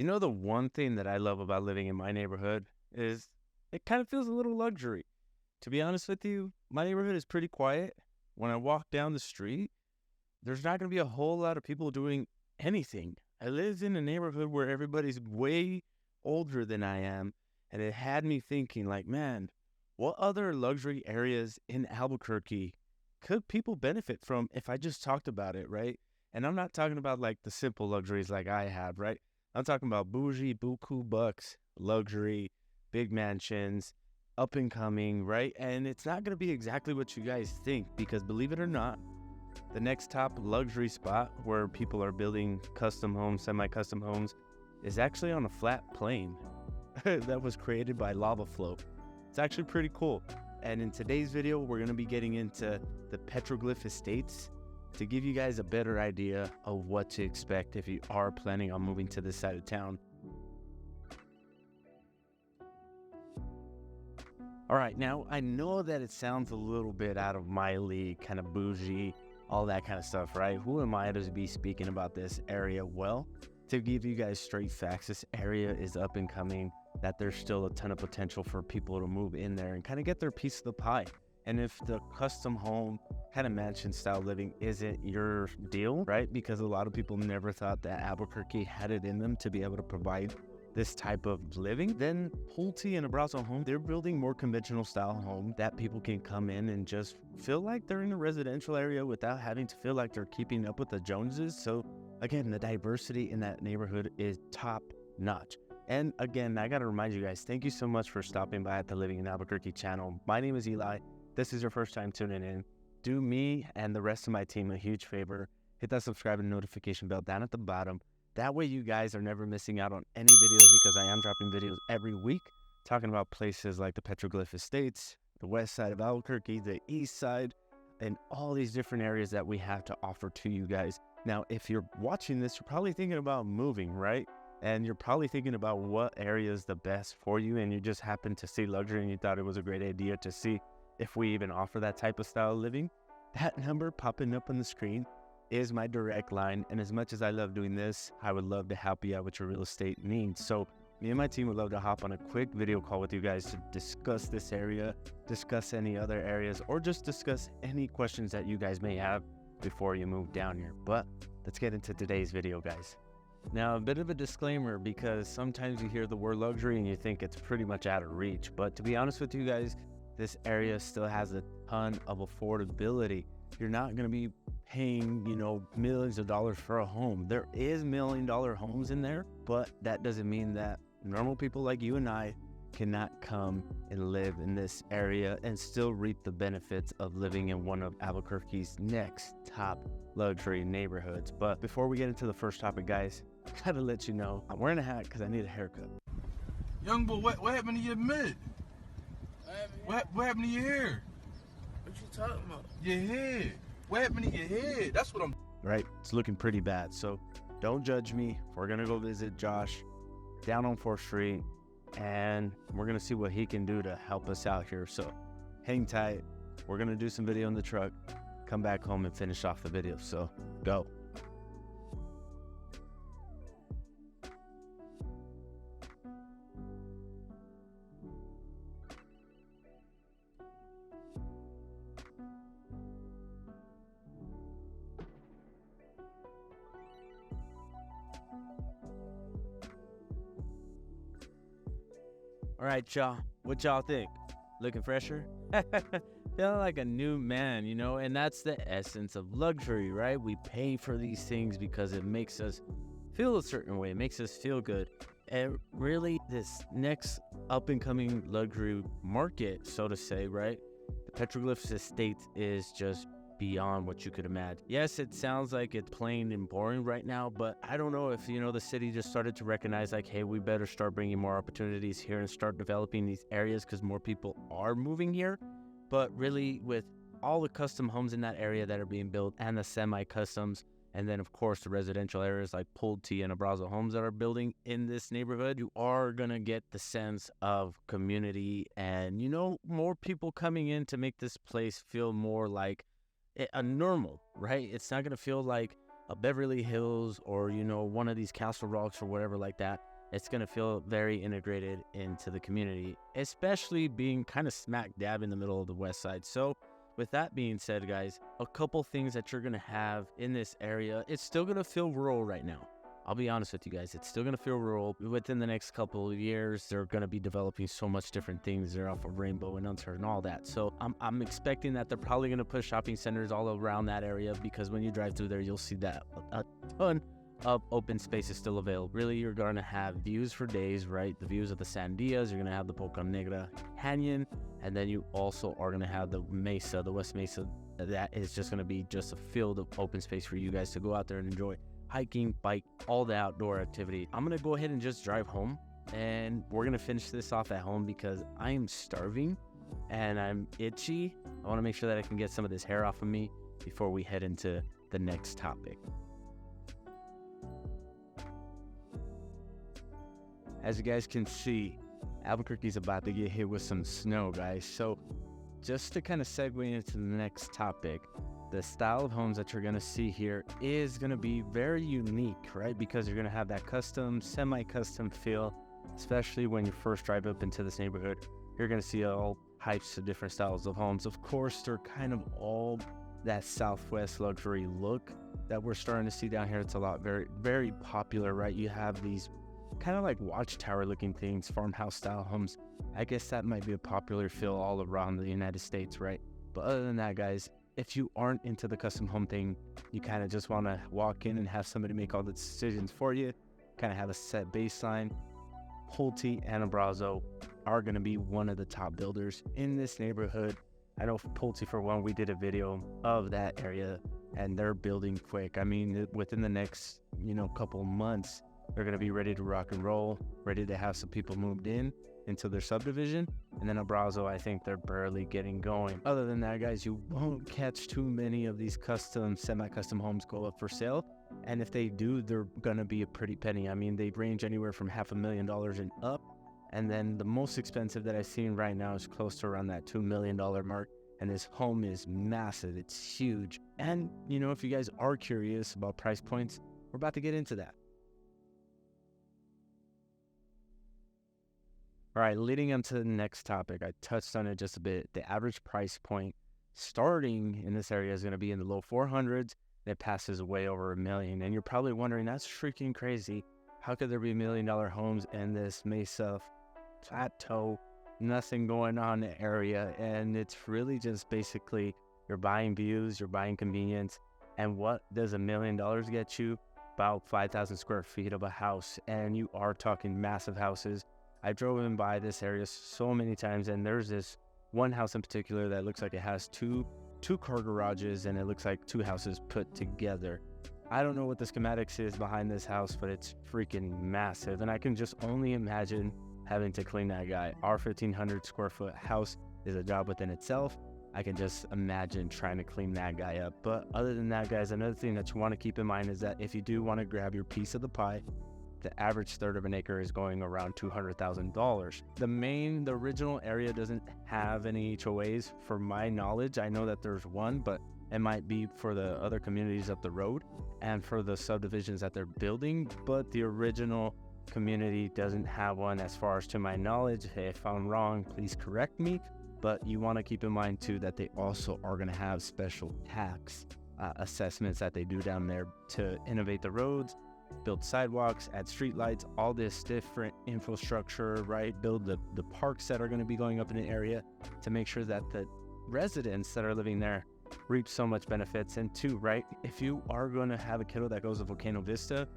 You know, the one thing that I love about living in my neighborhood is it kind of feels a little luxury. To be honest with you, my neighborhood is pretty quiet. When I walk down the street, there's not going to be a whole lot of people doing anything. I live in a neighborhood where everybody's way older than I am, and it had me thinking, like, man, what other luxury areas in Albuquerque could people benefit from if I just talked about it, right? And I'm not talking about like the simple luxuries like I have, right? I'm talking about bougie, buku bucks, luxury, big mansions, up and coming, right? And it's not going to be exactly what you guys think, because believe it or not, the next top luxury spot where people are building custom homes, semi-custom homes, is actually on a flat plain that was created by lava flow. It's actually pretty cool. And in today's video, we're going to be getting into the petroglyph estates to give you guys a better idea of what to expect if you are planning on moving to this side of town. All right, now I know that it sounds a little bit out of my league, kind of bougie, all that kind of stuff, right? Who am I to be speaking about this area? Well, to give you guys straight facts, this area is up and coming, that there's still a ton of potential for people to move in there and kind of get their piece of the pie. And if the custom home kind of mansion style living isn't your deal, right? Because a lot of people never thought that Albuquerque had it in them to be able to provide this type of living, then Pulte and Abrazo Home, they're building more conventional style home that people can come in and just feel like they're in a residential area without having to feel like they're keeping up with the Joneses. So again, the diversity in that neighborhood is top notch. And again, I got to remind you guys, thank you so much for stopping by at the Living in Albuquerque channel. My name is Eli. This is your first time tuning in. Do me and the rest of my team a huge favor. Hit that subscribe and notification bell down at the bottom. That way you guys are never missing out on any videos, because I am dropping videos every week talking about places like the Petroglyph Estates, the west side of Albuquerque, the east side, and all these different areas that we have to offer to you guys. Now, if you're watching this, you're probably thinking about moving, right? And you're probably thinking about what area is the best for you, and you just happened to see luxury and you thought it was a great idea to see if we even offer that type of style of living. That number popping up on the screen is my direct line, and as much as I love doing this, I would love to help you out with your real estate needs. So me and my team would love to hop on a quick video call with you guys to discuss this area, discuss any other areas, or just discuss any questions that you guys may have before you move down here. But let's get into today's video, guys. Now, a bit of a disclaimer, because sometimes you hear the word luxury and you think it's pretty much out of reach, but to be honest with you guys, this area still has a ton of affordability. You're not going to be paying, millions of dollars for a home. There is $1 million homes in there, but that doesn't mean that normal people like you and I cannot come and live in this area and still reap the benefits of living in one of Albuquerque's next top luxury neighborhoods. But before we get into the first topic, guys, I gotta let you know I'm wearing a hat because I need a haircut. Young boy, what happened to your mid? What happened to your hair? What you talking about? Your head. What happened to your head? That's what I'm... Right, it's looking pretty bad, so don't judge me. We're gonna go visit Josh down on 4th Street, and we're gonna see what he can do to help us out here. So hang tight. We're gonna do some video in the truck, come back home and finish off the video. So go. All right, y'all, what y'all think? Looking fresher? Feeling like a new man, and that's the essence of luxury, right? We pay for these things because it makes us feel a certain way. It makes us feel good. And really, this next up-and-coming luxury market, so to say, right? The Petroglyph Estates is just beyond what you could imagine. Yes, it sounds like it's plain and boring right now, but I don't know if, the city just started to recognize, like, hey, we better start bringing more opportunities here and start developing these areas because more people are moving here. But really, with all the custom homes in that area that are being built and the semi-customs, and then, of course, the residential areas like Pulte and Abrazo Homes that are building in this neighborhood, you are going to get the sense of community and, more people coming in to make this place feel more like a normal, right? It's not going to feel like a Beverly Hills or, one of these Castle Rocks or whatever like that. it's going to feel very integrated into the community, especially being kind of smack dab in the middle of the west side. So with that being said, guys, a couple things that you're going to have in this area. It's still going to feel rural right now. I'll be honest with you guys. It's still going to feel rural. Within the next couple of years, they're going to be developing so much different things. They're off of Rainbow and Unser and all that. So I'm expecting that they're probably going to put shopping centers all around that area, because when you drive through there, you'll see that a ton of open space is still available. Really, you're going to have views for days, right? The views of the Sandias. You're going to have the Boca Negra Canyon. And then you also are going to have the Mesa, the West Mesa. That is just going to be just a field of open space for you guys to go out there and enjoy. Hiking, bike, all the outdoor activity. I'm going to go ahead and just drive home, and we're going to finish this off at home because I am starving and I'm itchy. I want to make sure that I can get some of this hair off of me before we head into the next topic. As you guys can see, Albuquerque's about to get hit with some snow, guys. So just to kind of segue into the next topic, the style of homes that you're going to see here is going to be very unique, right? Because you're going to have that custom, semi-custom feel, especially when you first drive up into this neighborhood. You're going to see all types of different styles of homes. Of course, they're kind of all that Southwest luxury look that we're starting to see down here. It's a lot, very, very popular, right? You have these kind of like watchtower looking things, farmhouse style homes. I guess that might be a popular feel all around the United States, right? But other than that, guys, if you aren't into the custom home thing, you kind of just want to walk in and have somebody make all the decisions for you, kind of have a set baseline. Pulte and Abrazo are going to be one of the top builders in this neighborhood. I know for Pulte, for one, we did a video of that area, and they're building quick. I mean, within the next, couple months, they're going to be ready to rock and roll, ready to have some people moved in into their subdivision. And then Abrazo, I think they're barely getting going. Other than that, guys, you won't catch too many of these custom, semi-custom homes go up for sale. And if they do, they're going to be a pretty penny. I mean, they range anywhere from $500,000 and up. And then the most expensive that I've seen right now is close to around that $2 million mark. And this home is massive. It's huge. And, if you guys are curious about price points, we're about to get into that. All right, leading into the next topic, I touched on it just a bit. The average price point starting in this area is going to be in the low 400s, and it passes way over $1 million. And you're probably wondering, that's freaking crazy. How could there be $1 million homes in this Mesa plateau, nothing going on in the area? And it's really just basically you're buying views, you're buying convenience. And what does $1 million get you? About 5,000 square feet of a house. And you are talking massive houses. I drove in by this area so many times, and there's this one house in particular that looks like it has two car garages, and it looks like two houses put together. I don't know what the schematics is behind this house, but it's freaking massive, and I can just only imagine having to clean that guy. Our 1,500 square foot house is a job within itself. I can just imagine trying to clean that guy up. But other than that, guys, another thing that you want to keep in mind is that if you do want to grab your piece of the pie, the average third of an acre is going around $200,000. The original area doesn't have any HOAs for my knowledge. I know that there's one, but it might be for the other communities up the road and for the subdivisions that they're building. But the original community doesn't have one as far as to my knowledge. Hey, if I'm wrong, please correct me. But you want to keep in mind too that they also are going to have special tax assessments that they do down there to innovate the roads, build sidewalks, add streetlights, all this different infrastructure, right? Build the parks that are going to be going up in the area to make sure that the residents that are living there reap so much benefits. And two, right, if you are going to have a kiddo that goes to Volcano Vista,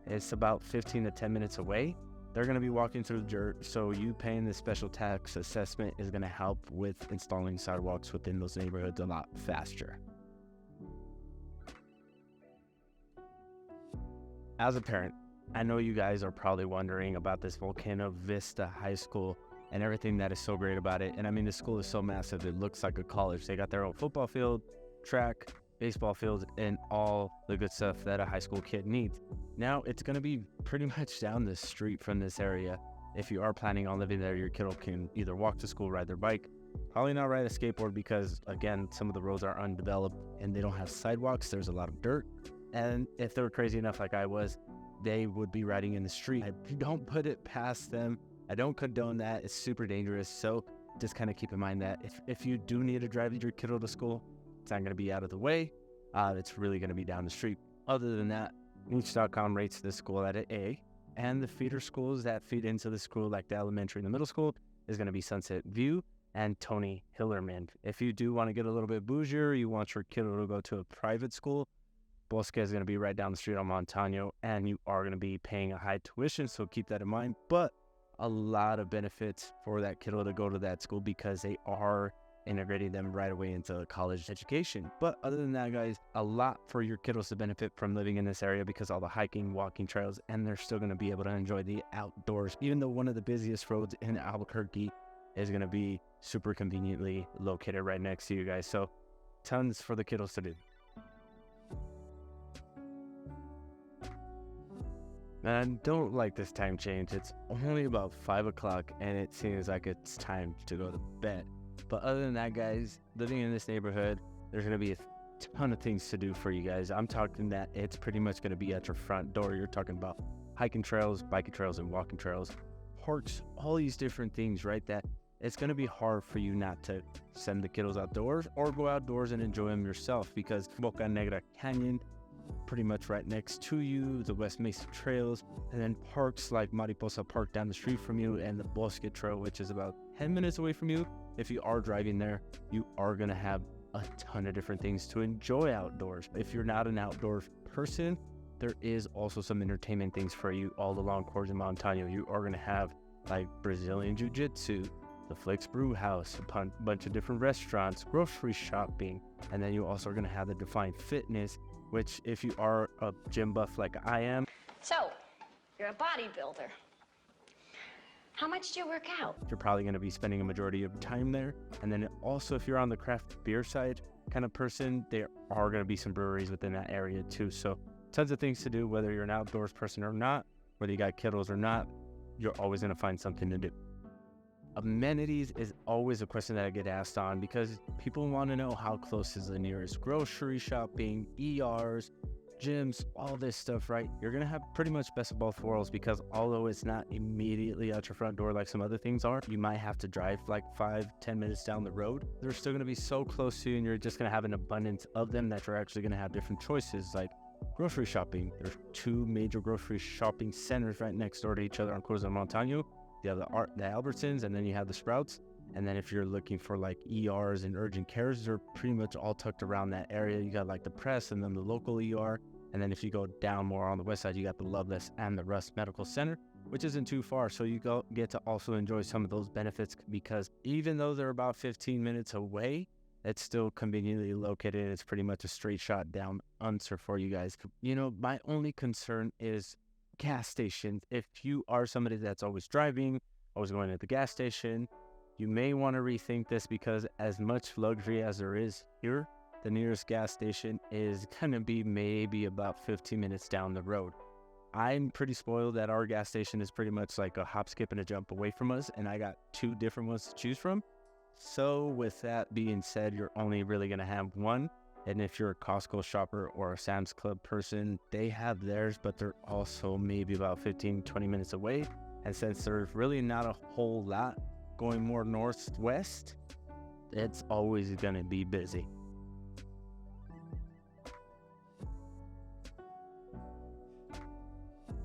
it's about 15 to 10 minutes away. They're going to be walking through dirt, so you paying this special tax assessment is going to help with installing sidewalks within those neighborhoods a lot faster. As a parent, I know you guys are probably wondering about this Volcano Vista High School and everything that is so great about it. And I mean, the school is so massive, it looks like a college. They got their own football field, track, baseball field, and all the good stuff that a high school kid needs. Now, it's going to be pretty much down the street from this area. If you are planning on living there, your kiddo can either walk to school, ride their bike, probably not ride a skateboard because, again, some of the roads are undeveloped and they don't have sidewalks. There's a lot of dirt. And if they're crazy enough like I was, they would be riding in the street. I don't put it past them. I don't condone that. It's super dangerous. So just kind of keep in mind that if you do need to drive your kiddo to school, it's not going to be out of the way. It's really going to be down the street. Other than that, Niche.com rates this school at an A, and the feeder schools that feed into the school, like the elementary and the middle school, is going to be Sunset View and Tony Hillerman. If you do want to get a little bit bougier, you want your kiddo to go to a private school, Bosque is going to be right down the street on Montano, and you are going to be paying a high tuition, so keep that in mind. But a lot of benefits for that kiddo to go to that school because they are integrating them right away into college education. But other than that, guys, a lot for your kiddos to benefit from living in this area because all the hiking, walking trails, and they're still going to be able to enjoy the outdoors, even though one of the busiest roads in Albuquerque is going to be super conveniently located right next to you guys. So tons for the kiddos to do. And I don't like this time change. It's only about 5 o'clock and it seems like it's time to go to bed. But other than that, guys, living in this neighborhood, there's going to be a ton of things to do for you guys. I'm talking that it's pretty much going to be at your front door. You're talking about hiking trails, biking trails, and walking trails, parks, all these different things, right? That it's going to be hard for you not to send the kiddos outdoors or go outdoors and enjoy them yourself, because Boca Negra Canyon, pretty much right next to you, the West Mesa Trails, and then parks like Mariposa Park down the street from you, and the Bosque Trail, which is about 10 minutes away from you. If you are driving there, you are going to have a ton of different things to enjoy outdoors. If you're not an outdoor person, there is also some entertainment things for you all along Corso Montano. You are going to have like Brazilian Jiu-Jitsu, the Flicks Brew House, a bunch of different restaurants, grocery shopping, and then you also are going to have the Defined Fitness, which if you are a gym buff like I am. So, you're a bodybuilder. How much do you work out? You're probably going to be spending a majority of time there. And then also if you're on the craft beer side kind of person, there are going to be some breweries within that area too. So tons of things to do, whether you're an outdoors person or not, whether you got kiddos or not, you're always going to find something to do. Amenities is always a question that I get asked on because people want to know how close is the nearest grocery shopping, ERs, gyms, all this stuff, right? You're going to have pretty much best of both worlds because although it's not immediately out your front door like some other things are, you might have to drive like 5-10 minutes down the road. They're still going to be so close to you and you're just going to have an abundance of them that you're actually going to have different choices like grocery shopping. There's 2 major grocery shopping centers right next door to each other on Corso Montano. You have the Albertsons, and then you have the Sprouts. And then if you're looking for like ERs and urgent cares, they're pretty much all tucked around that area. You got like the Press and then the local ER. And then if you go down more on the west side, you got the Loveless and the Rust Medical Center, which isn't too far. So you get to also enjoy some of those benefits because even though they're about 15 minutes away, it's still conveniently located. It's pretty much a straight shot down answer for you guys. You know, my only concern is gas stations. If you are somebody that's always driving, always going to the gas station, you may want to rethink this because as much luxury as there is here, the nearest gas station is going to be maybe about 15 minutes down the road. I'm pretty spoiled that our gas station is pretty much like a hop, skip, and a jump away from us, and I got 2 different ones to choose from. So with that being said, you're only really going to have one. And if you're a Costco shopper or a Sam's Club person, they have theirs, but they're also maybe about 15-20 minutes away. And since there's really not a whole lot going more northwest, it's always going to be busy.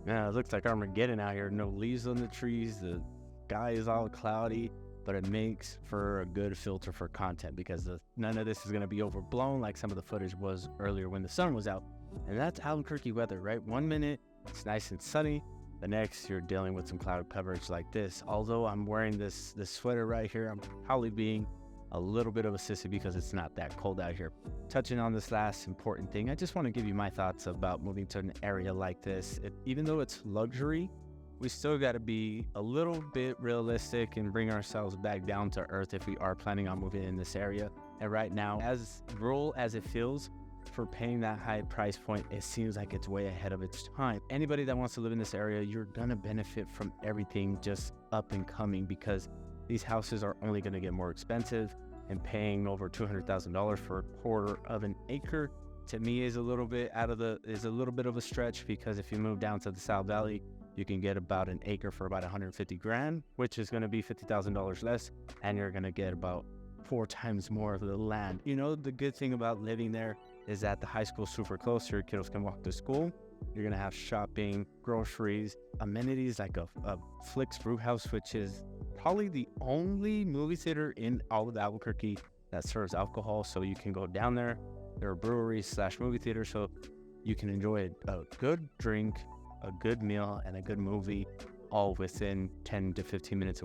Yeah, it looks like Armageddon out here. No leaves on the trees. The sky is all cloudy. But it makes for a good filter for content because none of this is going to be overblown like some of the footage was earlier when the sun was out. And that's Albuquerque weather, right? 1 minute, it's nice and sunny. The next, you're dealing with some cloud coverage like this. Although I'm wearing this sweater right here, I'm probably being a little bit of a sissy because it's not that cold out here. Touching on this last important thing, I just want to give you my thoughts about moving to an area like this. Even though it's luxury, we still got to be a little bit realistic and bring ourselves back down to earth if we are planning on moving in this area. And right now, as rural as it feels, for paying that high price point, it seems like it's way ahead of its time. Anybody that wants to live in this area, you're going to benefit from everything just up and coming because these houses are only going to get more expensive, and paying over $200,000 for a quarter of an acre to me is a little bit of a stretch, because if you move down to the South Valley, you can get about an acre for about 150 grand, which is going to be $50,000 less, and you're going to get about 4 times more of the land. You know, the good thing about living there is that the high school's super close. Your kiddos can walk to school. You're going to have shopping, groceries, amenities like a Flick's Brew House, which is probably the only movie theater in all of Albuquerque that serves alcohol. So you can go down there. There are breweries / movie theaters, so you can enjoy a good drink, a good meal, and a good movie, all within 10 to 15 minutes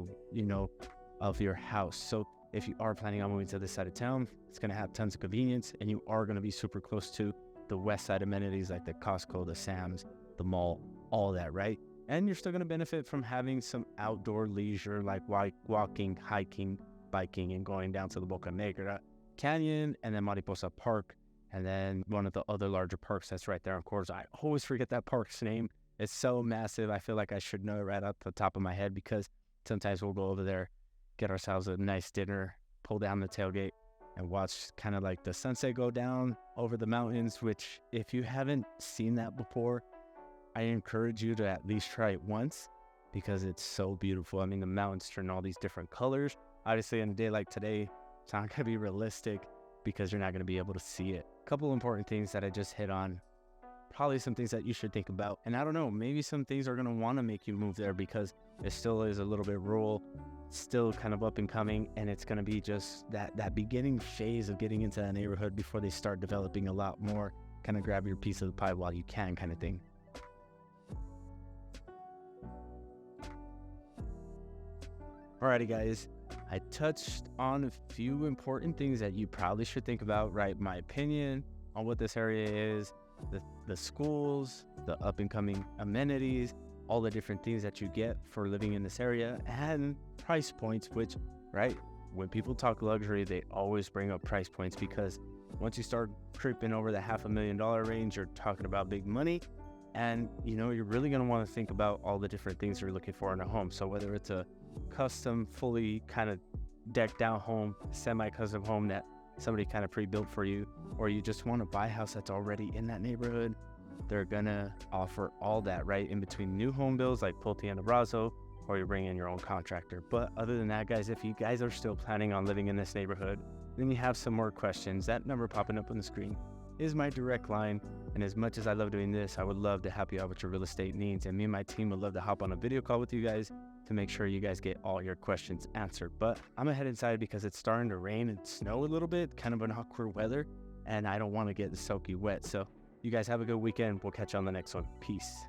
of your house. So if you are planning on moving to this side of town, it's going to have tons of convenience, and you are going to be super close to the west side amenities like the Costco, the Sam's, the mall, all that, right? And you're still going to benefit from having some outdoor leisure like walking, hiking, biking, and going down to the Boca Negra Canyon, and then Mariposa Park, and then one of the other larger parks that's right there on Coors. I always forget that park's name. It's so massive. I feel like I should know it right off the top of my head, because sometimes we'll go over there, get ourselves a nice dinner, pull down the tailgate, and watch kind of like the sunset go down over the mountains, which if you haven't seen that before, I encourage you to at least try it once, because it's so beautiful. I mean, the mountains turn all these different colors. Obviously, on a day like today, it's not going to be realistic because you're not going to be able to see it. A couple important things that I just hit on, probably some things that you should think about. And I don't know, maybe some things are going to want to make you move there because it still is a little bit rural, still kind of up and coming, and it's going to be just that beginning phase of getting into that neighborhood before they start developing a lot more, kind of grab your piece of the pie while you can kind of thing. Alrighty guys, I touched on a few important things that you probably should think about, right? My opinion on what this area is, the schools, the up and coming amenities, all the different things that you get for living in this area, and price points, which, right, when people talk luxury, they always bring up price points, because once you start creeping over the $500,000 range, you're talking about big money. And, you know, you're really going to want to think about all the different things you're looking for in a home. So whether it's a custom, fully kind of decked out home, semi-custom home that somebody kind of pre-built for you, or you just want to buy a house that's already in that neighborhood, they're going to offer all that, right, in between new home builds like Pulte and Abrazo, or you bring in your own contractor. But other than that, guys, if you guys are still planning on living in this neighborhood, then you have some more questions, that number popping up on the screen is my direct line. And as much as I love doing this, I would love to help you out with your real estate needs. And me and my team would love to hop on a video call with you guys to make sure you guys get all your questions answered. But I'm gonna head inside because it's starting to rain and snow a little bit, kind of an awkward weather, and I don't want to get soaky wet. So you guys have a good weekend. We'll catch you on the next one. Peace.